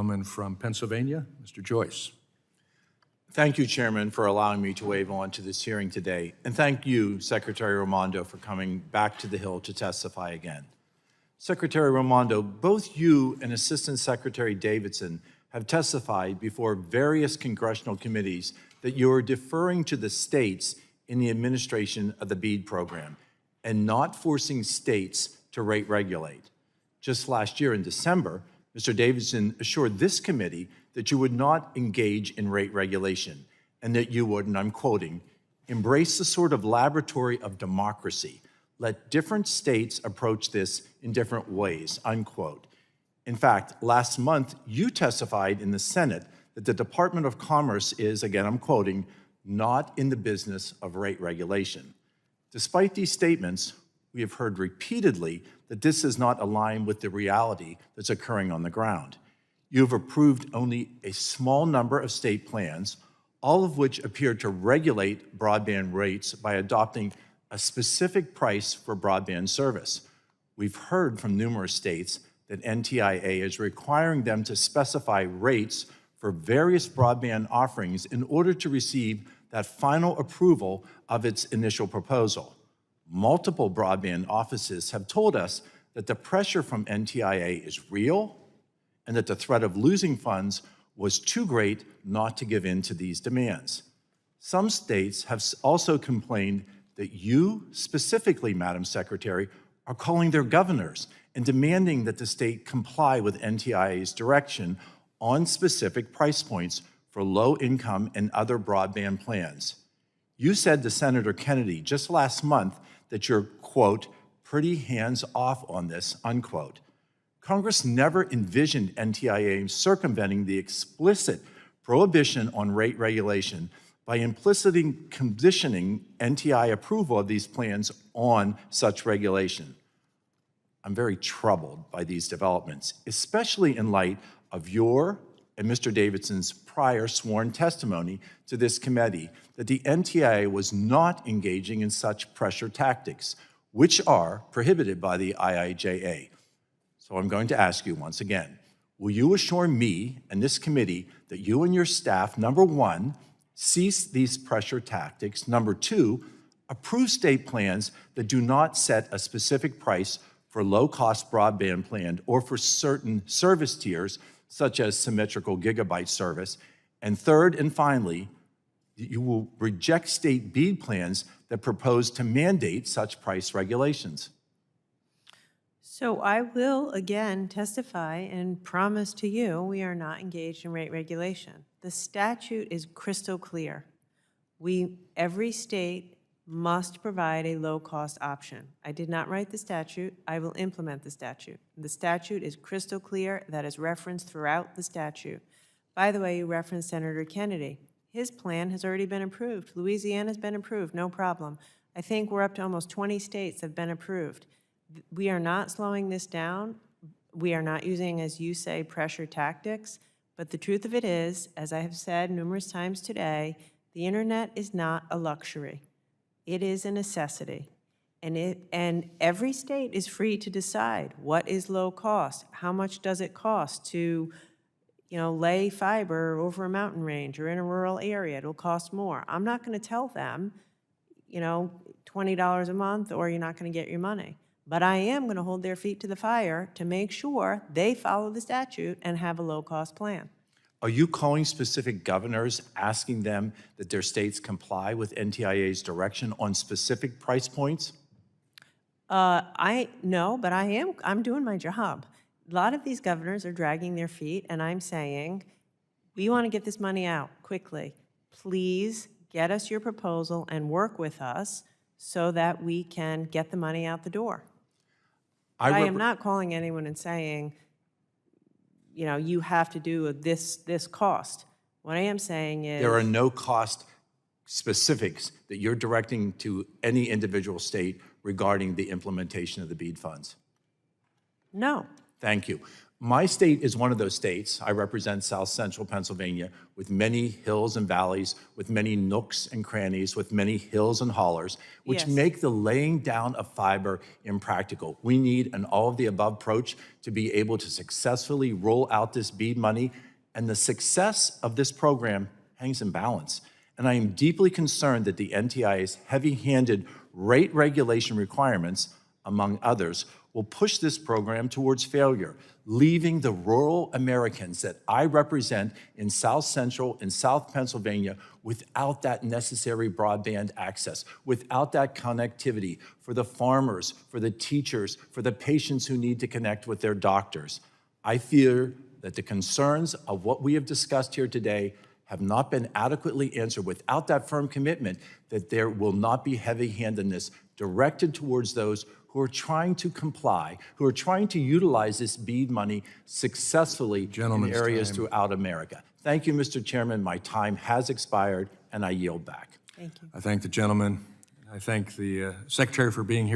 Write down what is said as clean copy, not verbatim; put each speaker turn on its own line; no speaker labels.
gentleman from Pennsylvania, Mr. Joyce.
Thank you, Chairman, for allowing me to waive on to this hearing today. And thank you, Secretary Raimondo, for coming back to the Hill to testify again. Secretary Raimondo, both you and Assistant Secretary Davidson have testified before various congressional committees that you are deferring to the states in the administration of the BEAD program and not forcing states to rate regulate. Just last year in December, Mr. Davidson assured this committee that you would not engage in rate regulation and that you would, and I'm quoting, embrace the sort of laboratory of democracy. Let different states approach this in different ways, unquote. In fact, last month, you testified in the Senate that the Department of Commerce is, again, I'm quoting, not in the business of rate regulation. Despite these statements, we have heard repeatedly that this is not aligned with the reality that's occurring on the ground. You have approved only a small number of state plans, all of which appear to regulate broadband rates by adopting a specific price for broadband service. We've heard from numerous states that NTIA is requiring them to specify rates for various broadband offerings in order to receive that final approval of its initial proposal. Multiple broadband offices have told us that the pressure from NTIA is real and that the threat of losing funds was too great not to give in to these demands. Some states have also complained that you, specifically, Madam Secretary, are calling their governors and demanding that the state comply with NTIA's direction on specific price points for low-income and other broadband plans. You said to Senator Kennedy just last month that you're, quote, pretty hands-off on this, unquote. Congress never envisioned NTIA circumventing the explicit prohibition on rate regulation by implicitly conditioning NTI approval of these plans on such regulation. I'm very troubled by these developments, especially in light of your and Mr. Davidson's prior sworn testimony to this committee that the NTIA was not engaging in such pressure tactics, which are prohibited by the IIJA. So I'm going to ask you once again, will you assure me and this committee that you and your staff, number one, cease these pressure tactics, number two, approve state plans that do not set a specific price for low-cost broadband plan or for certain service tiers, such as symmetrical gigabyte service, and third and finally, you will reject state BEAD plans that propose to mandate such price regulations.
So I will again testify and promise to you we are not engaged in rate regulation. The statute is crystal clear. Every state must provide a low-cost option. I did not write the statute. I will implement the statute. The statute is crystal clear. That is referenced throughout the statute. By the way, you referenced Senator Kennedy. His plan has already been approved. Louisiana's been approved, no problem. I think we're up to almost 20 states that have been approved. We are not slowing this down. We are not using, as you say, pressure tactics. But the truth of it is, as I have said numerous times today, the internet is not a luxury. It is a necessity. And every state is free to decide what is low cost. How much does it cost to lay fiber over a mountain range or in a rural area? It'll cost more. I'm not going to tell them, $20 a month or you're not going to get your money. But I am going to hold their feet to the fire to make sure they follow the statute and have a low-cost plan.
Are you calling specific governors, asking them that their states comply with NTIA's direction on specific price points?
No, but I'm doing my job. A lot of these governors are dragging their feet, and I'm saying, we want to get this money out quickly. Please get us your proposal and work with us so that we can get the money out the door. I am not calling anyone and saying, you have to do this cost. What I am saying is—
there are no cost specifics that you're directing to any individual state regarding the implementation of the BEAD funds?
No.
Thank you. My state is one of those states. I represent South Central Pennsylvania with many hills and valleys, with many nooks and crannies, with many hills and hollers, which
Yes.
make the laying down of fiber impractical. We need an all-of-the-above approach to be able to successfully roll out this BEAD money, and the success of this program hangs in balance. And I am deeply concerned that the NTIA's heavy-handed rate regulation requirements, among others, will push this program towards failure, leaving the rural Americans that I represent in South Central and South Pennsylvania without that necessary broadband access, without that connectivity for the farmers, for the teachers, for the patients who need to connect with their doctors. I fear that the concerns of what we have discussed here today have not been adequately answered without that firm commitment that there will not be heavy-handedness directed towards those who are trying to comply, who are trying to utilize this BEAD money successfully in areas throughout America. Thank you, Mr. Chairman. My time has expired, and I yield back.
Thank you.
I thank the gentleman. I thank the Secretary for being here.